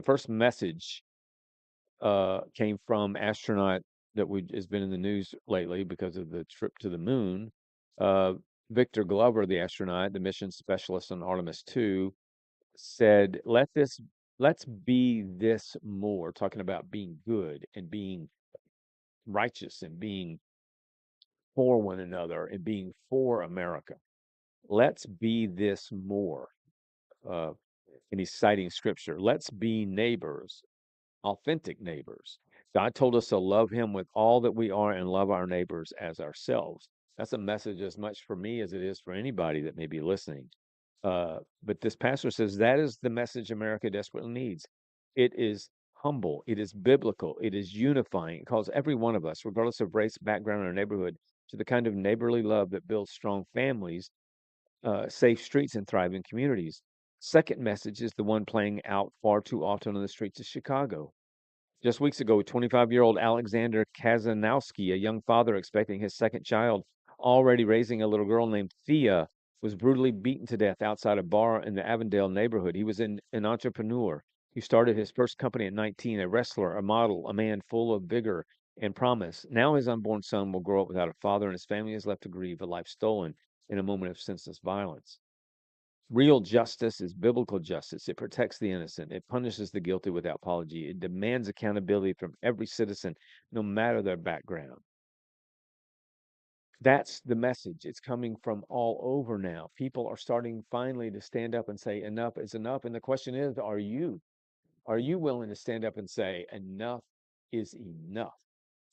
first message came from astronaut has been in the news lately because of the trip to the moon. Uh, Victor Glover, the astronaut, the mission specialist on Artemis 2, said, let's be this more, talking about being good and being righteous and being for one another and being for America. Let's be this more. Uh, and he's citing scripture. Let's be neighbors, authentic neighbors. God told us to love him with all that we are and love our neighbors as ourselves. That's a message as much for me as it is for anybody that may be listening. But this pastor says that is the message America desperately needs. It is humble, it is biblical, it is unifying. It calls every one of us, regardless of race, background, or neighborhood, to the kind of neighborly love that builds strong families, safe streets, and thriving communities. Second message is the one playing out far too often on the streets of Chicago. Just weeks ago, 25-year-old Alexander Kazanowski, a young father expecting his second child, already raising a little girl named Thea, was brutally beaten to death outside a bar in the Avondale neighborhood. He was an entrepreneur. He started his first company at 19, a wrestler, a model, a man full of vigor and promise. Now his unborn son will grow up without a father, and his family is left to grieve a life stolen in a moment of senseless violence. Real justice is biblical justice. It protects the innocent. It punishes the guilty without apology. It demands accountability from every citizen, no matter their background. That's the message. It's coming from all over now. People are starting finally to stand up and say enough is enough. And the question is, are you? Are you willing to stand up and say enough is enough?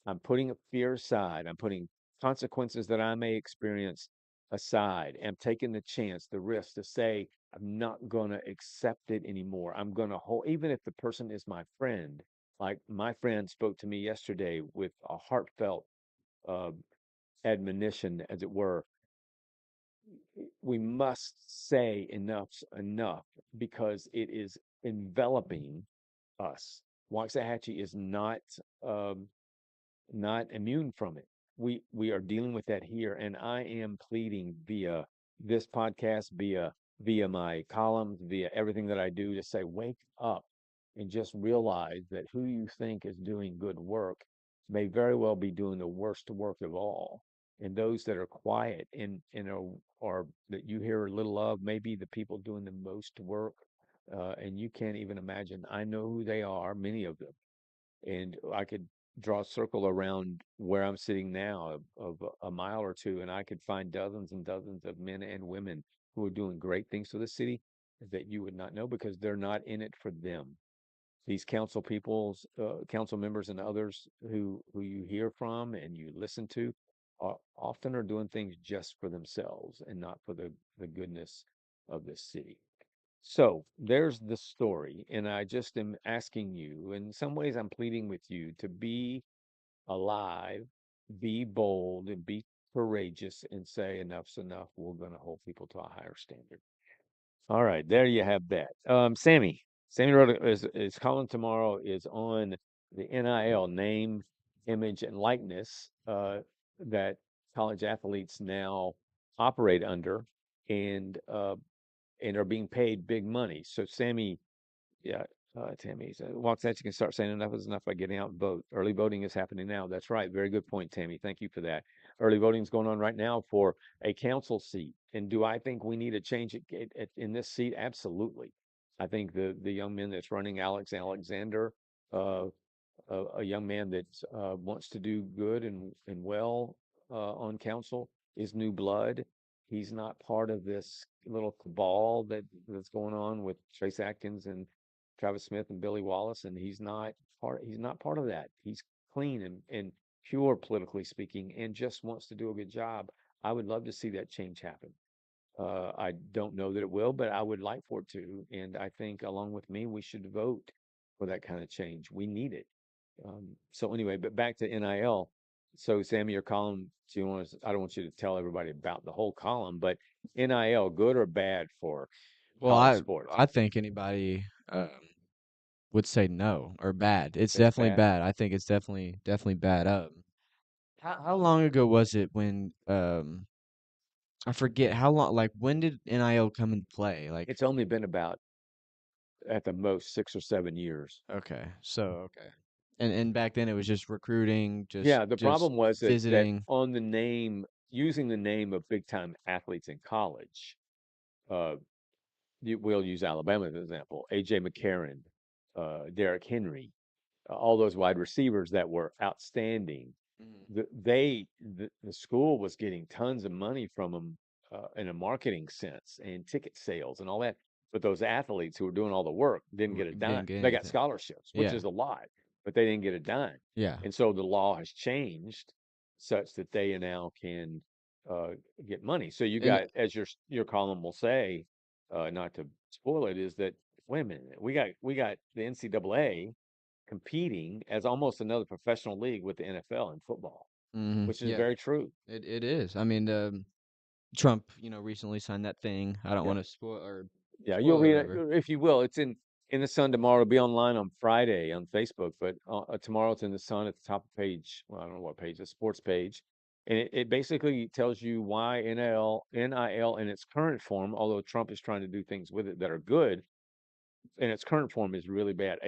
I'm putting fear aside. I'm putting consequences that I may experience aside. I'm taking the chance, the risk to say, I'm not going to accept it anymore. I'm going to hold, even if the person is my friend, like my friend spoke to me yesterday with a heartfelt uh, admonition, as it were. We must say enough's enough because it is enveloping us. Waxahachie is um, not immune from it. We are dealing with that here, and I am pleading via this podcast, via my columns, via everything that I do to say, wake up and just realize that who you think is doing good work may very well be doing the worst work of all. And those that are quiet and are that you hear little of may be the people doing the most work. And you can't even imagine. I know who they are, many of them, and I could draw a circle around where I'm sitting now of a mile or two, and I could find dozens and dozens of men and women who are doing great things for the city that you would not know because they're not in it for them. These council members, and others who you hear from and you listen to, often are doing things just for themselves and not for the goodness of this city. So there's the story, and I just am asking you, in some ways, I'm pleading with you to be alive, be bold, and be courageous, and say enough's enough. We're going to hold people to a higher standard. All right, there you have that. Sammy wrote his column tomorrow is on the NIL, name, image, and likeness, that college athletes now operate under, and are being paid big money. So Sammy, yeah, Tammy said, Waxahachie can start saying enough is enough by getting out and vote. Early voting is happening now. That's right. Very good point, Tammy. Thank you for that. Early voting is going on right now for a council seat. And do I think we need a change in this seat? Absolutely. I think the young man that's running, Alex Alexander, uh, a young man that wants to do good and well on council, is new blood. He's not part of this little cabal that's going on with Trace Atkins and Travis Smith and Billy Wallace, and he's not part of that. He's clean and pure politically speaking, and just wants to do a good job. I would love to see that change happen. I don't know that it will, but I would like for it to. And I think, along with me, we should vote for that kind of change. We need it. So anyway, but back to NIL. So Sammy, your column, I don't want you to tell everybody about the whole column, but NIL, good or bad for Well, college I sports? I think anybody would say no or bad. It's It's definitely bad. bad. I think it's definitely bad. How long ago was it when I forget how long, like when did NIL come into play? Like, It's only been about, at the most, 6 or 7 years. okay. And back then it was just recruiting, just Yeah, the just problem was that visiting. on the name, using the name of big time athletes in college, uh, we'll use Alabama as an example. AJ McCarron, Derrick Henry, all those wide receivers that were outstanding. Mhm. The school was getting tons of money from them in a marketing sense and ticket sales and all that. But those athletes who were doing all the work didn't get a dime. Didn't get They got anything. scholarships, which Yeah. is a lot, but they didn't get a dime. Yeah. And so the law has changed such that they now can uh, get money. So you And got, as your column will say, not to spoil it, is that, wait a minute, we got the NCAA competing as almost another professional league with the NFL in football, which is yeah, very true. it is. I mean, Trump, recently signed that thing. I don't Yeah, want to spoil or yeah. You'll spoil it or read it whatever. if you will. It's in the Sun tomorrow. It'll be online on Friday on Facebook, but tomorrow it's in the Sun at the top of page. Well, I don't know what page, the sports page, and it basically tells you why NIL in its current form, although Trump is trying to do things with it that are good, in its current form is really bad.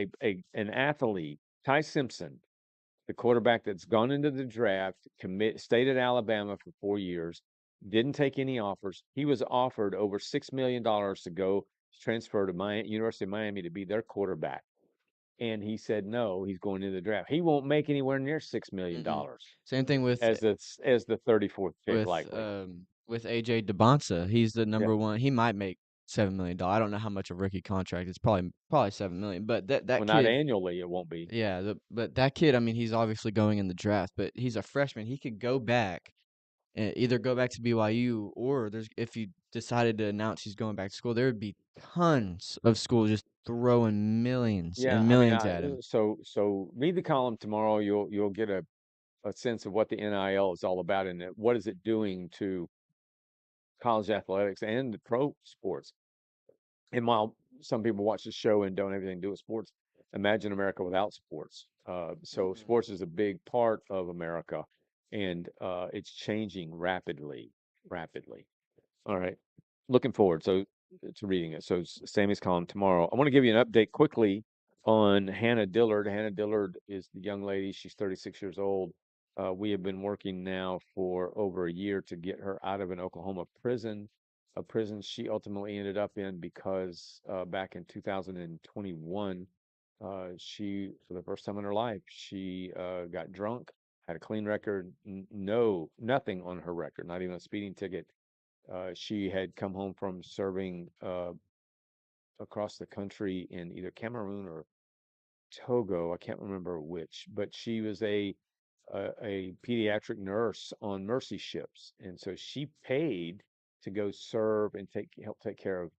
An athlete, Ty Simpson, the quarterback that's gone into the draft, stayed at Alabama for 4 years, didn't take any offers. He was offered over $6 million to go transfer to University of Miami to be their quarterback. And he said no, he's going into the draft. He won't make anywhere near Mm-mm. $6 million Same thing as the 34th pick, with likely. um with AJ DeBonsa. He's the Yeah. number one. He might make $7 million. I don't know how much a rookie contract. It's probably 7 million. But that Well, not kid, annually, it won't be. yeah. But that kid, I mean, he's obviously going in the draft. But he's a freshman. He could go back either go back to BYU or if you decided to announce he's going back to school, there would be tons of schools just throwing millions Yeah, and I mean, millions at him. so read the column tomorrow. You'll get a sense of what the NIL is all about and what is it doing to college athletics and the pro sports. And while some people watch the show and don't have anything to do with sports, imagine America without sports. So sports is a big part of America, and it's changing rapidly, rapidly. All right. Looking forward to reading it. So Sammy's column tomorrow. I want to give you an update quickly on Hannah Dillard. Hannah Dillard is the young lady. She's 36 years old. We have been working now for over a year to get her out of an Oklahoma prison, a prison she ultimately ended up in because back in 2021, she, for the first time in her life, she got drunk, had a clean record, nothing on her record, not even a speeding ticket. She had come home from serving across the country in either Cameroon or Togo. I can't remember which, but she was a pediatric nurse on mercy ships, and so she paid to go serve and help take care of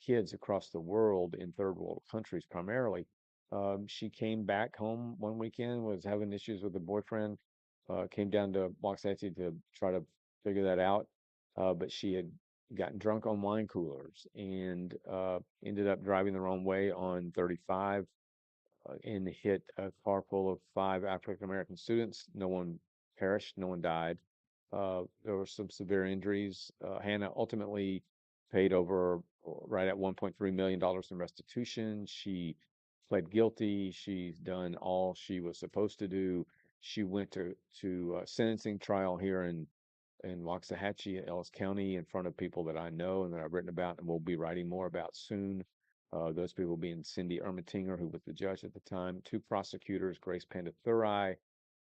kids across the world in third world countries primarily. She came back home one weekend, was having issues with a boyfriend, came down to Waxahachie to try to figure that out, but she had gotten drunk on wine coolers and ended up driving the wrong way on 35 and hit a car full of 5 African American students. No one perished, no one died. There were some severe injuries. Hannah ultimately paid over right at $1.3 million in restitution. She pled guilty. She's done all she was supposed to do. She went to a sentencing trial here in Waxahachie, Ellis County, in front of people that I know and that I've written about and will be writing more about soon. Those people being Cindy Ermatinger, who was the judge at the time, 2 prosecutors, Grace Pandathurai,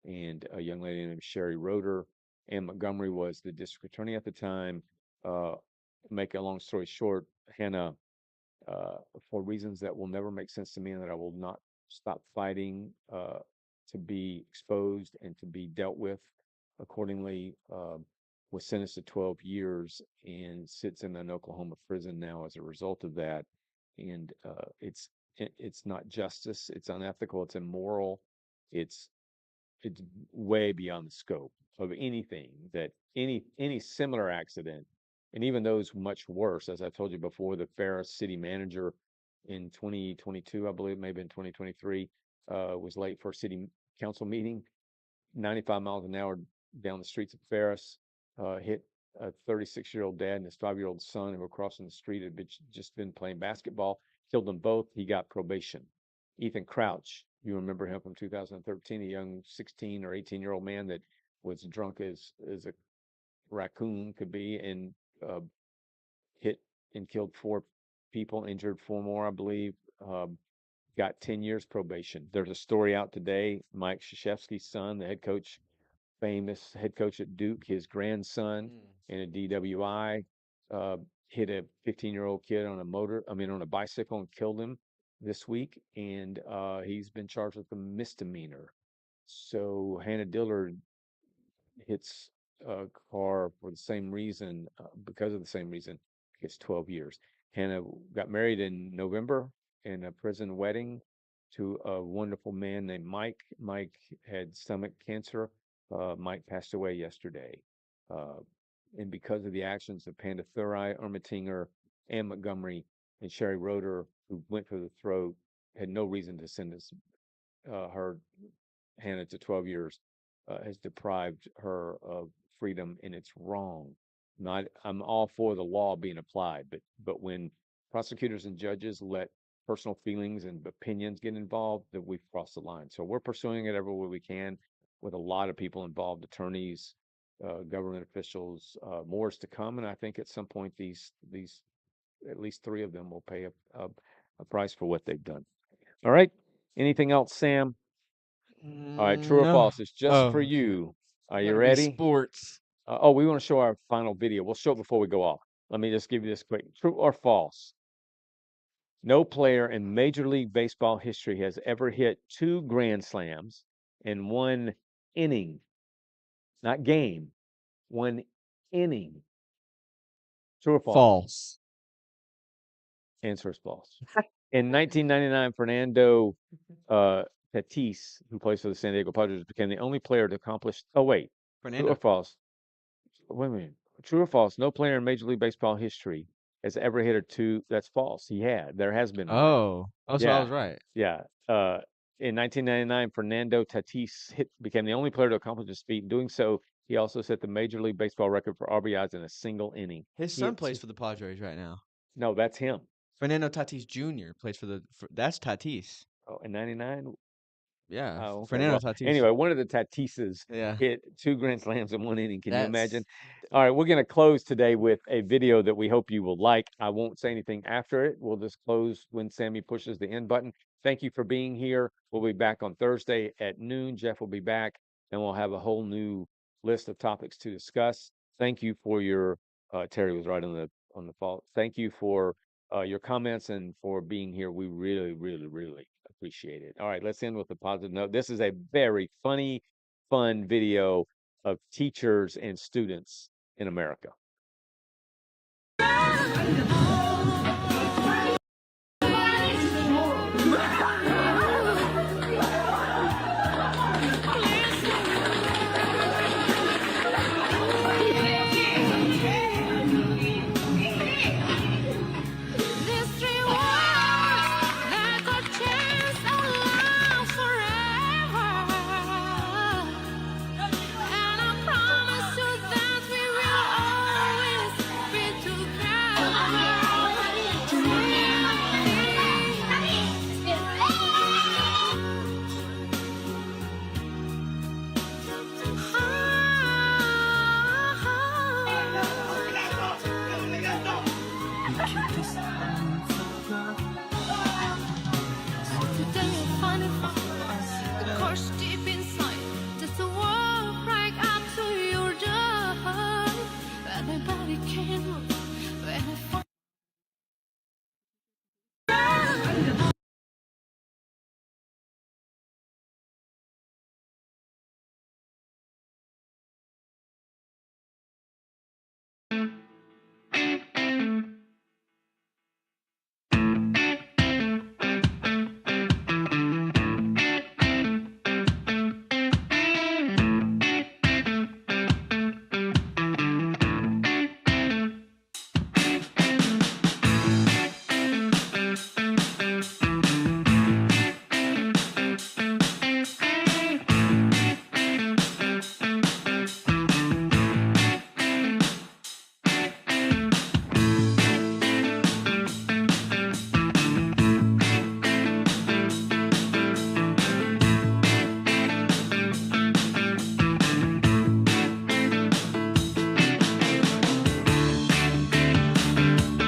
and a young lady named Sherry Roeder. Ann Montgomery was the district attorney at the time. Uh, make a long story short, Hannah, uh, for reasons that will never make sense to me and that I will not stop fighting to be exposed and to be dealt with accordingly, was sentenced to 12 years and sits in an Oklahoma prison now as a result of that. And it's not justice, it's unethical, it's immoral, it's it's way beyond the scope of anything that any similar accident, and even those much worse, as I told you before, the Ferris city manager in 2022, I believe, maybe in 2023, was late for a city council meeting, 95 miles an hour down the streets of Ferris, hit a 36-year-old dad and his 5-year-old son who were crossing the street, had just been playing basketball, killed them both. He got probation. Ethan Crouch, you remember him from 2013, a young 16 or 18-year-old man that was drunk as a raccoon could be, and hit and killed 4 people, injured 4 more, I believe. Got 10 years probation. There's a story out today. Mike Krzyzewski's son, the head coach, famous head coach at Duke, his grandson in a DWI uh, hit a 15-year-old kid on a bicycle and killed him this week, and he's been charged with a misdemeanor. So Hannah Dillard hits a car for the same reason, because of the same reason, gets 12 years. Hannah got married in November in a prison wedding to a wonderful man named Mike. Mike had stomach cancer. Mike passed away yesterday. Uh, and because of the actions of Pandathurai, Ermatinger, and Montgomery, and Sherry Roeder, who went for the throat, had no reason to sentence her, Hannah, to 12 years, has deprived her of freedom, and it's wrong. Not, I'm all for the law being applied, but when prosecutors and judges let personal feelings and opinions get involved, that we've crossed the line. So we're pursuing it every way we can, with a lot of people involved, attorneys, government officials. More is to come, and I think at some point these at least 3 of them will pay a price for what they've done. All right. Anything else, Sam? All right, true or No. false? It's just for Oh, you. Are you gotta be ready? sports. We want to show our final video. We'll show it before we go off. Let me just give you this quick. True or false? No player in Major League Baseball history has ever hit 2 grand slams in 1 inning, not game, 1 inning. True or false? False. Answer is false. In 1999, Fernando Tatis, who plays for the San Diego Padres, became the only player to accomplish. Oh wait, true or Fernando. false? Wait a minute. True or false? No player in Major League Baseball history has ever hit a two. That's false. He had. There has been one. Oh, so I was right. Yeah. In 1999, Fernando Tatis became the only player to accomplish this feat. In doing so, he also set the Major League Baseball record for RBIs in a single inning. His son plays for the Padres right now. No, that's him. Fernando Tatis Jr. plays for that's Tatis. Oh, in 99? Yeah. Oh, okay. Fernando Well, Tatis. anyway, one of the Tatises Yeah. hit 2 grand slams in one inning. Can you That's- imagine? All right, we're going to close today with a video that we hope you will like. I won't say anything after it. We'll just close when Sammy pushes the end button. Thank you for being here. We'll be back on Thursday at noon. Jeff will be back, and we'll have a whole new list of topics to discuss. Thank you for your Terry was right on the fault. Thank you for your comments and for being here. We really, really, really appreciate it. All right, let's end with a positive note. This is a very funny, fun video of teachers and students in America.